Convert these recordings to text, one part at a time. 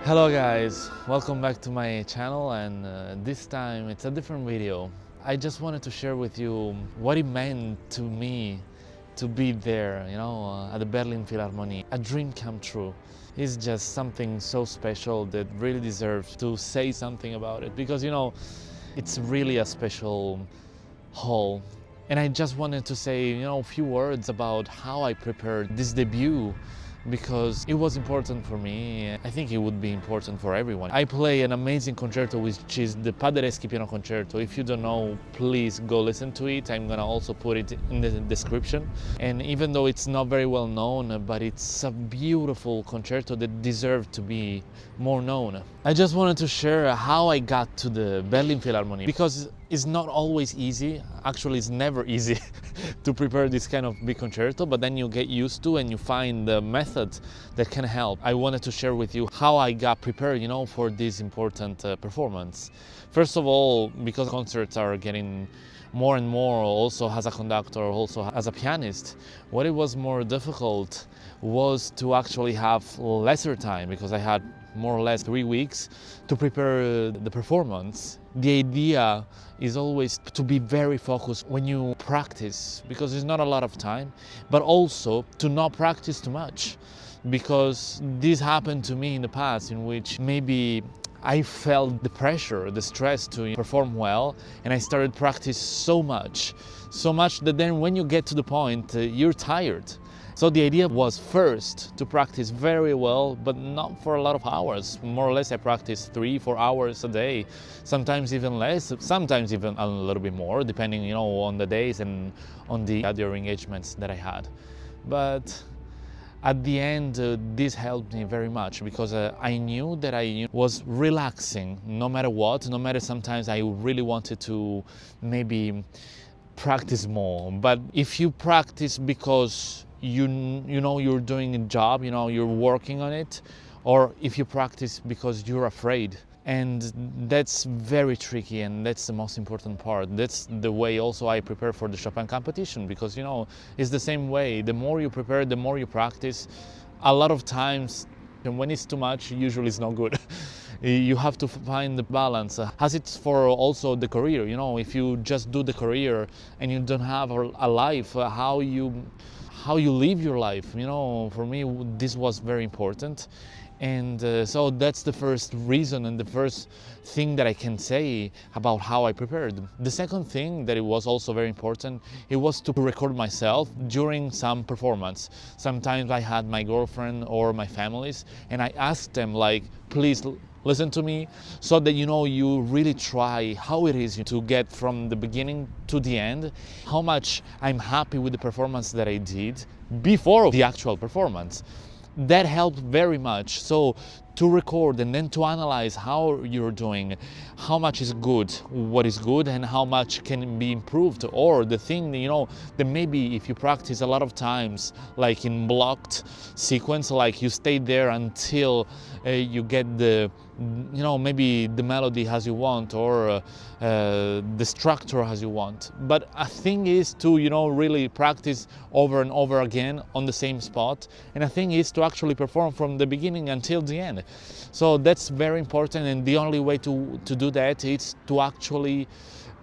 Hello guys, welcome back to my channel, and this time it's a different video. I just wanted to share with you what it meant to me to be there, at the Berlin Philharmonie. A dream come true. It's just something so special that really deserves to say something about it because it's really a special hall. And I just wanted to say, a few words about how I prepared this debut because it was important for me. I think it would be important for everyone. I play an amazing concerto, which is the Paderewski Piano Concerto. If you don't know, please go listen to it. I'm gonna also put it in the description. And even though it's not very well known, but it's a beautiful concerto that deserves to be more known. I just wanted to share how I got to the Berlin Philharmonie because it's not always easy. Actually, it's never easy to prepare this kind of big concerto, but then you get used to and you find the method that can help. I wanted to share with you how I got prepared, for this important performance. First of all, because concerts are getting more and more, also as a conductor, also as a pianist, what it was more difficult was to actually have lesser time because I had more or less 3 weeks to prepare the performance. The idea is always to be very focused when you practice because there's not a lot of time, but also to not practice too much because this happened to me in the past in which maybe I felt the pressure, the stress to perform well, and I started practice so much that then when you get to the point, you're tired. So the idea was first to practice very well, but not for a lot of hours. More or less I practiced 3-4 hours a day, sometimes even less, sometimes even a little bit more, depending on the days and on the other engagements that I had. But at the end, this helped me very much because I knew that I was relaxing no matter what, no matter sometimes I really wanted to maybe practice more. But if you practice because you know you're doing a job, you're working on it, or if you practice because you're afraid. And that's very tricky, and that's the most important part. That's the way also I prepare for the Chopin competition because it's the same way. The more you prepare, the more you practice. A lot of times, and when it's too much, usually it's not good. You have to find the balance. As it's for also the career, if you just do the career and you don't have a life, how you live your life. For me, this was very important. And so that's the first reason and the first thing that I can say about how I prepared. The second thing that it was also very important, it was to record myself during some performance. Sometimes I had my girlfriend or my families and I asked them please listen to me so that you really try how it is to get from the beginning to the end, how much I'm happy with the performance that I did before the actual performance. That helped very much. So to record and then to analyze how you're doing, how much is good, what is good, and how much can be improved, or the thing that maybe if you practice a lot of times, like in blocked sequence, like you stay there until you get maybe the melody as you want, or the structure as you want. But a thing is to really practice over and over again on the same spot, and a thing is to actually perform from the beginning until the end. So that's very important, and the only way to do that is to actually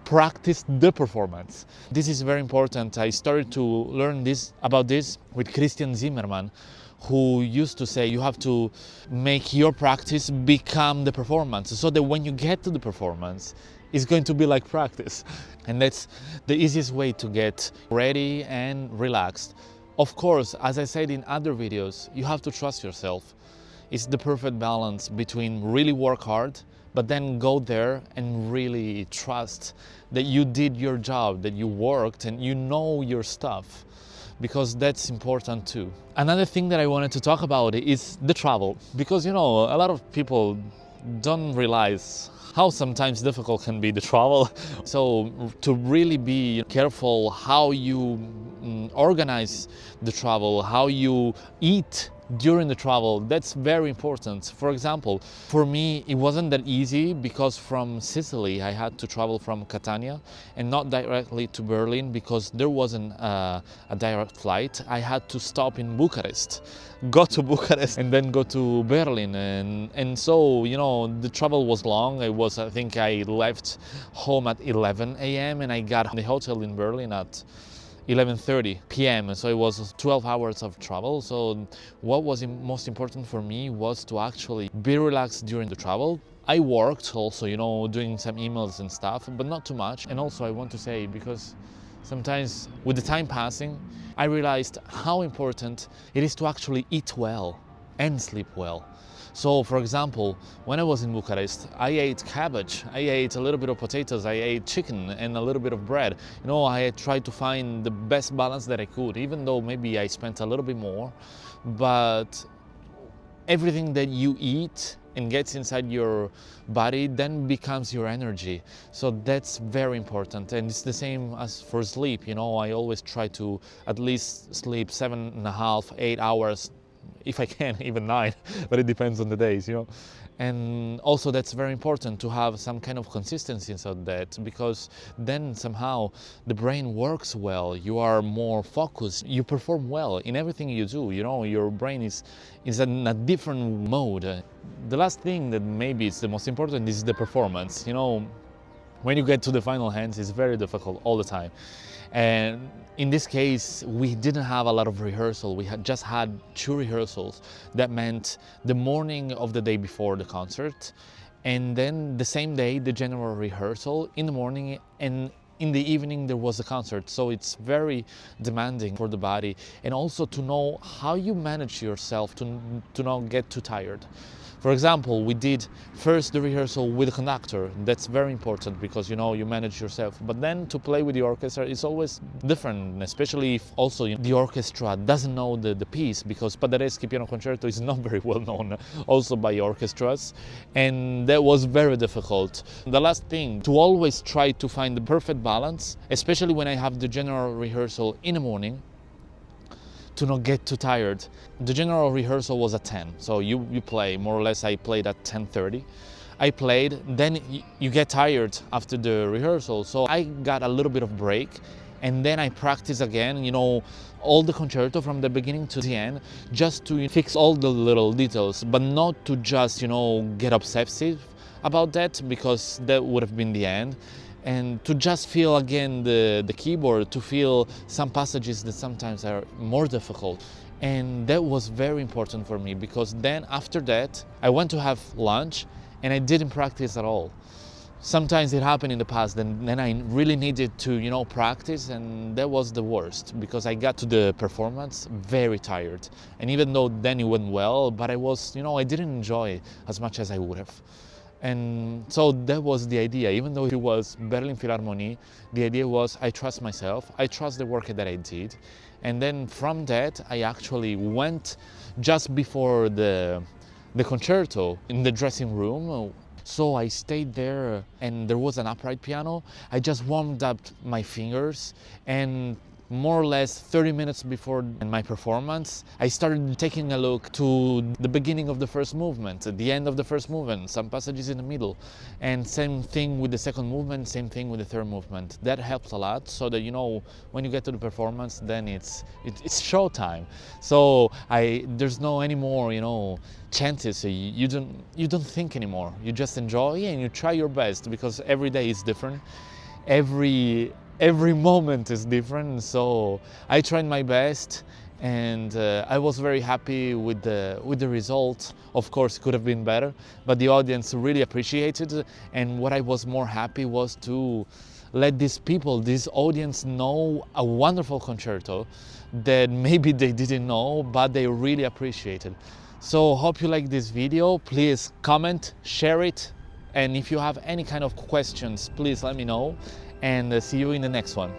practice the performance. This is very important. I started to learn about this with Christian Zimmermann, who used to say you have to make your practice become the performance, so that when you get to the performance, it's going to be like practice. And that's the easiest way to get ready and relaxed. Of course, as I said in other videos, you have to trust yourself. It's the perfect balance between really work hard, but then go there and really trust that you did your job, that you worked and you know your stuff, because that's important too. Another thing that I wanted to talk about is the travel, because a lot of people don't realize how sometimes difficult can be the travel. So to really be careful how you organize the travel, how you eat during the travel. That's very important. For example, for me, it wasn't that easy because from Sicily, I had to travel from Catania and not directly to Berlin because there wasn't a direct flight. I had to stop in Bucharest, go to Bucharest and then go to Berlin. And so, you know, the travel was long. I think I left home at 11 a.m. and I got the hotel in Berlin at 11:30 p.m. So it was 12 hours of travel. So what was most important for me was to actually be relaxed during the travel. I worked also, you know, doing some emails and stuff, but not too much. And also I want to say, because sometimes with the time passing, I realized how important it is to actually eat well and sleep well. So, for example, when I was in Bucharest, I ate cabbage, I ate a little bit of potatoes, I ate chicken and a little bit of bread. You know, I tried to find the best balance that I could, even though maybe I spent a little bit more. But everything that you eat and gets inside your body then becomes your energy. So that's very important. And it's the same as for sleep. You know, I always try to at least sleep 7.5, 8 hours, if I can, even 9, but it depends on the days, you know. And also that's very important to have some kind of consistency in that, because then somehow the brain works well, you are more focused, you perform well in everything you do, you know, your brain is in a different mode. The last thing that maybe is the most important is the performance. You know, when you get to the final hands, it's very difficult all the time. And in this case, we didn't have a lot of rehearsal. We had just had 2 rehearsals. That meant the morning of the day before the concert, and then the same day, the general rehearsal in the morning, and in the evening there was a concert. So it's very demanding for the body, and also to know how you manage yourself to not get too tired. For example, we did first the rehearsal with the conductor. That's very important because, you know, you manage yourself. But then to play with the orchestra is always different, especially if also the orchestra doesn't know the piece, because Paderewski Piano Concerto is not very well known also by orchestras. And that was very difficult. The last thing, to always try to find the perfect balance, especially when I have the general rehearsal in the morning, to not get too tired. The general rehearsal was at 10, so you play, more or less I played at 10:30. I played, then you get tired after the rehearsal, so I got a little bit of break, and then I practice again, you know, all the concerto from the beginning to the end, just to fix all the little details, but not to just, you know, get obsessive about that, because that would have been the end. And to just feel again the keyboard, to feel some passages that sometimes are more difficult. And that was very important for me, because then after that I went to have lunch and I didn't practice at all. Sometimes it happened in the past, and then I really needed to, you know, practice, and that was the worst, because I got to the performance very tired. And even though then it went well, but I was, you know, I didn't enjoy it as much as I would have. And so that was the idea. Even though it was Berlin Philharmonie, the idea was I trust myself, I trust the work that I did. And then from that, I actually went just before the concerto in the dressing room. So I stayed there, and there was an upright piano. I just warmed up my fingers, and more or less 30 minutes before my performance, I started taking a look to the beginning of the first movement, at the end of the first movement, some passages in the middle. And same thing with the second movement, same thing with the third movement. That helped a lot, so that, you know, when you get to the performance, then it's showtime. So there's no anymore, you know, chances. You don't think anymore. You just enjoy and you try your best, because every day is different. Every moment is different, so I tried my best, and I was very happy with the result. Of course, it could have been better, but the audience really appreciated it. And what I was more happy was to let these people, this audience, know a wonderful concerto that maybe they didn't know, but they really appreciated. So hope you like this video. Please comment, share it, and if you have any kind of questions, please let me know. And see you in the next one.